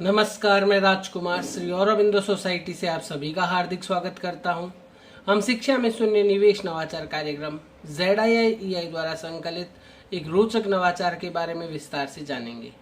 नमस्कार, मैं राजकुमार श्री औरबिंदो सोसाइटी से आप सभी का हार्दिक स्वागत करता हूं। हम शिक्षा में शून्य निवेश नवाचार कार्यक्रम ZII द्वारा संकलित एक रोचक नवाचार के बारे में विस्तार से जानेंगे।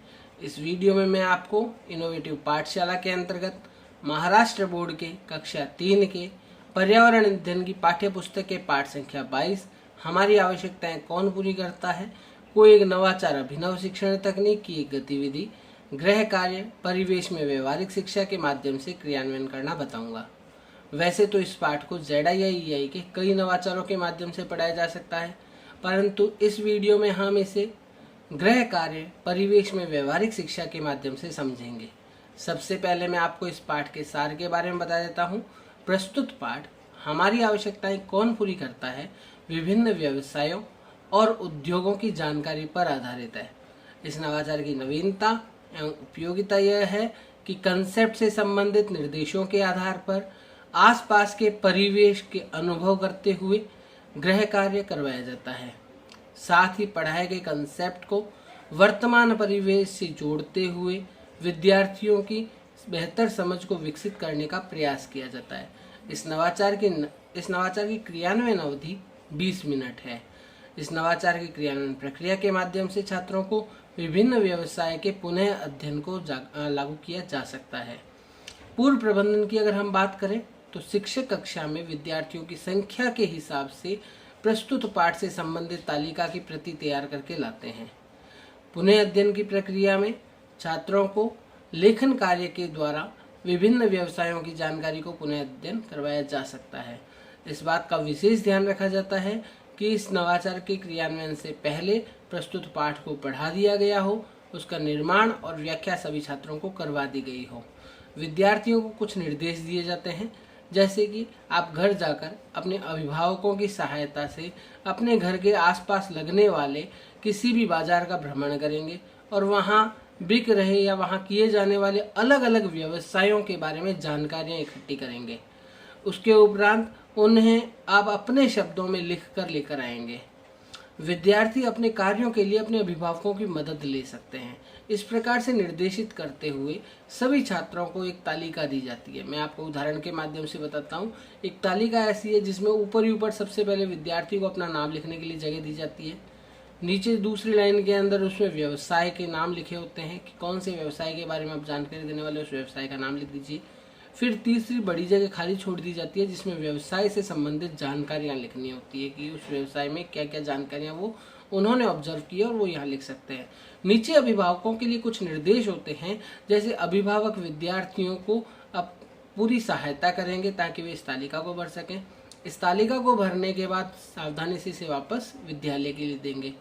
इस वीडियो में मैं आपको इनोवेटिव पाठशाला के अंतर्गत महाराष्ट्र बोर्ड के कक्षा 3 के पर्यावरण अध्ययन की पाठ्य पुस्तक के पाठ संख्या 22 हमारी आवश्यकताएं कौन पूरी करता है को एक नवाचार अभिनव शिक्षण तकनीक की एक गतिविधि गृह कार्य परिवेश में व्यवहारिक शिक्षा के माध्यम से क्रियान्वयन करना बताऊंगा। वैसे तो इस पाठ को ZII के कई नवाचारों के माध्यम से पढ़ाया जा सकता है, परंतु इस वीडियो में हम इसे गृह कार्य परिवेश में व्यवहारिक शिक्षा के माध्यम से समझेंगे। सबसे पहले मैं आपको इस पाठ के सार के बारे में बता देता हूँ। प्रस्तुत पाठ हमारी आवश्यकताएं कौन पूरी करता है, विभिन्न व्यवसायों और उद्योगों की जानकारी पर आधारित है। इस नवाचार की नवीनता एवं उपयोगिता यह है कि कंसेप्ट से संबंधित निर्देशों के आधार पर आसपास के परिवेश के अनुभव करते हुए गृह कार्य करवाया जाता है। साथ ही पढ़ाए गए कंसेप्ट को वर्तमान परिवेश से जोड़ते हुए विद्यार्थियों की बेहतर समझ को विकसित करने का प्रयास किया जाता है। इस नवाचार की क्रियान्वयन अवधि 20 मिनट है। इस नवाचार की क्रियान्वयन प्रक्रिया के माध्यम से छात्रों को विभिन्न व्यवसाय के पुनः अध्ययन को लागू किया जा सकता है। पूर्व प्रबंधन की अगर हम बात करें तो शिक्षक कक्षा में विद्यार्थियों की संख्या के हिसाब से प्रस्तुत पाठ से संबंधित तालिका की प्रति तैयार करके लाते हैं। पुनः अध्ययन की प्रक्रिया में छात्रों को लेखन कार्य के द्वारा विभिन्न व्यवसायों की जानकारी को पुनः अध्ययन करवाया जा सकता है। इस बात का विशेष ध्यान रखा जाता है कि इस नवाचार के क्रियान्वयन से पहले प्रस्तुत पाठ को पढ़ा दिया गया हो, उसका निर्माण और व्याख्या सभी छात्रों को करवा दी गई हो। विद्यार्थियों को कुछ निर्देश दिए जाते हैं, जैसे कि आप घर जाकर अपने अभिभावकों की सहायता से अपने घर के आसपास लगने वाले किसी भी बाजार का भ्रमण करेंगे और वहाँ बिक रहे या वहाँ किए जाने वाले अलग अलग व्यवसायों के बारे में जानकारियाँ इकट्ठी करेंगे। उसके उपरांत उन्हें आप अपने शब्दों में लिख कर लेकर आएंगे। विद्यार्थी अपने कार्यों के लिए अपने अभिभावकों की मदद ले सकते हैं। इस प्रकार से निर्देशित करते हुए सभी छात्रों को एक तालिका दी जाती है। मैं आपको उदाहरण के माध्यम से बताता हूँ। एक तालिका ऐसी है जिसमें ऊपर ही ऊपर सबसे पहले विद्यार्थी को अपना नाम लिखने के लिए जगह दी जाती है। नीचे दूसरी लाइन के अंदर उसमें व्यवसाय के नाम लिखे होते हैं कि कौन से व्यवसाय के बारे में आप जानकारी देने वाले उस व्यवसाय का नाम लिख दीजिए। फिर तीसरी बड़ी जगह खाली छोड़ दी जाती है जिसमें व्यवसाय से संबंधित जानकारियां लिखनी होती है कि उस व्यवसाय में क्या क्या जानकारियां वो उन्होंने ऑब्जर्व की और वो यहाँ लिख सकते हैं। नीचे अभिभावकों के लिए कुछ निर्देश होते हैं, जैसे अभिभावक विद्यार्थियों को अब पूरी सहायता करेंगे ताकि वे इस तालिका को भर सकें। इस तालिका को भरने के बाद सावधानी से इसे वापस विद्यालय के लिए देंगे।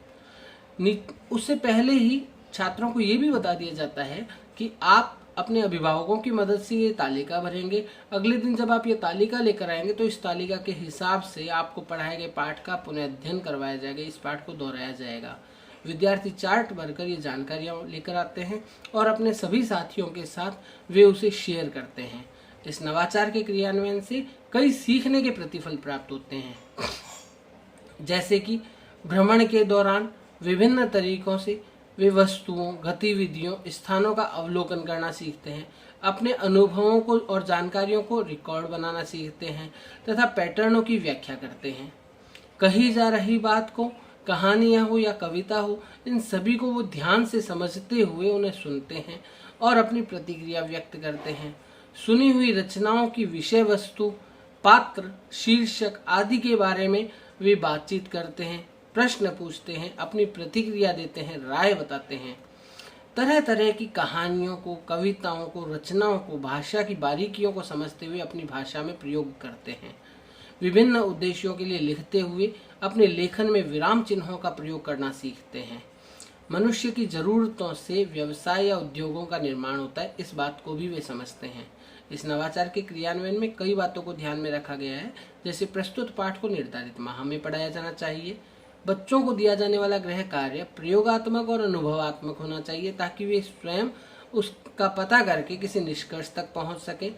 उससे पहले ही छात्रों को ये भी बता दिया जाता है कि आप अपने अभिभावकों की मदद से ये तालिका भरेंगे। अगले दिन जब आप ये तालिका लेकर आएंगे तो इस तालिका के हिसाब से आपको पढ़ाए गए पाठ का पुनः अध्ययन करवाया जाएगा, इस पाठ को दोहराया जाएगा। विद्यार्थी चार्ट भरकर ये जानकारियाँ लेकर आते हैं और अपने सभी साथियों के साथ वे उसे शेयर करते हैं। इस नवाचार के क्रियान्वयन से कई सीखने के प्रतिफल प्राप्त होते हैं, जैसे कि भ्रमण के दौरान विभिन्न तरीकों से वे वस्तुओं, गतिविधियों, स्थानों का अवलोकन करना सीखते हैं, अपने अनुभवों को और जानकारियों को रिकॉर्ड बनाना सीखते हैं तथा पैटर्नों की व्याख्या करते हैं। कही जा रही बात को, कहानियाँ हो या कविता हो, इन सभी को वो ध्यान से समझते हुए उन्हें सुनते हैं और अपनी प्रतिक्रिया व्यक्त करते हैं। सुनी हुई रचनाओं की विषय वस्तु, पात्र, शीर्षक आदि के बारे में वे बातचीत करते हैं, प्रश्न पूछते हैं, अपनी प्रतिक्रिया देते हैं, राय बताते हैं। तरह तरह की कहानियों को, कविताओं को, रचनाओं को, भाषा की बारीकियों को समझते हुए अपनी भाषा में प्रयोग करते हैं। विभिन्न उद्देश्यों के लिए लिखते हुए अपने लेखन में विराम चिन्हों का प्रयोग करना सीखते हैं। मनुष्य की जरूरतों से व्यवसाय या उद्योगों का निर्माण होता है, इस बात को भी वे समझते हैं। इस नवाचार के क्रियान्वयन में कई बातों को ध्यान में रखा गया है, जैसे प्रस्तुत पाठ को निर्धारित माह में पढ़ाया जाना चाहिए। बच्चों को दिया जाने वाला गृह कार्य प्रयोगात्मक और अनुभवात्मक होना चाहिए ताकि वे स्वयं उसका पता करके किसी निष्कर्ष तक पहुंच सके।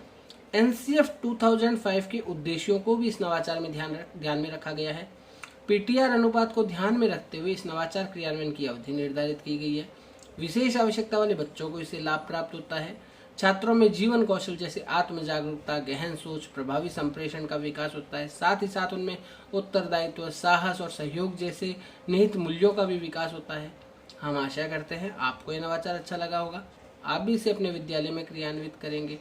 NCF 2005 के उद्देश्यों को भी इस नवाचार में ध्यान में रखा गया है। PTR अनुपात को ध्यान में रखते हुए इस नवाचार क्रियान्वयन की अवधि निर्धारित की गई है। विशेष आवश्यकता वाले बच्चों को इससे लाभ प्राप्त होता है। छात्रों में जीवन कौशल जैसे आत्म जागरूकता, गहन सोच, प्रभावी संप्रेषण का विकास होता है। साथ ही साथ उनमें उत्तरदायित्व, साहस और सहयोग जैसे निहित मूल्यों का भी विकास होता है। हम आशा करते हैं आपको ये नवाचार अच्छा लगा होगा, आप भी इसे अपने विद्यालय में क्रियान्वित करेंगे।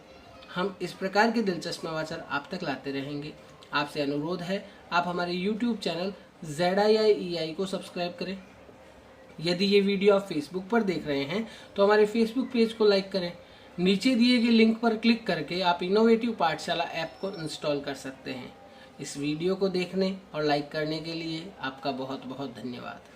हम इस प्रकार के दिलचस्प नवाचार आप तक लाते रहेंगे। आपसे अनुरोध है, आप हमारे YouTube चैनल ZIIEI को सब्सक्राइब करें। यदि ये वीडियो आप फेसबुक पर देख रहे हैं तो हमारे फेसबुक पेज को लाइक करें। नीचे दिए गए लिंक पर क्लिक करके आप इनोवेटिव पाठशाला ऐप को इंस्टॉल कर सकते हैं। इस वीडियो को देखने और लाइक करने के लिए आपका बहुत बहुत धन्यवाद।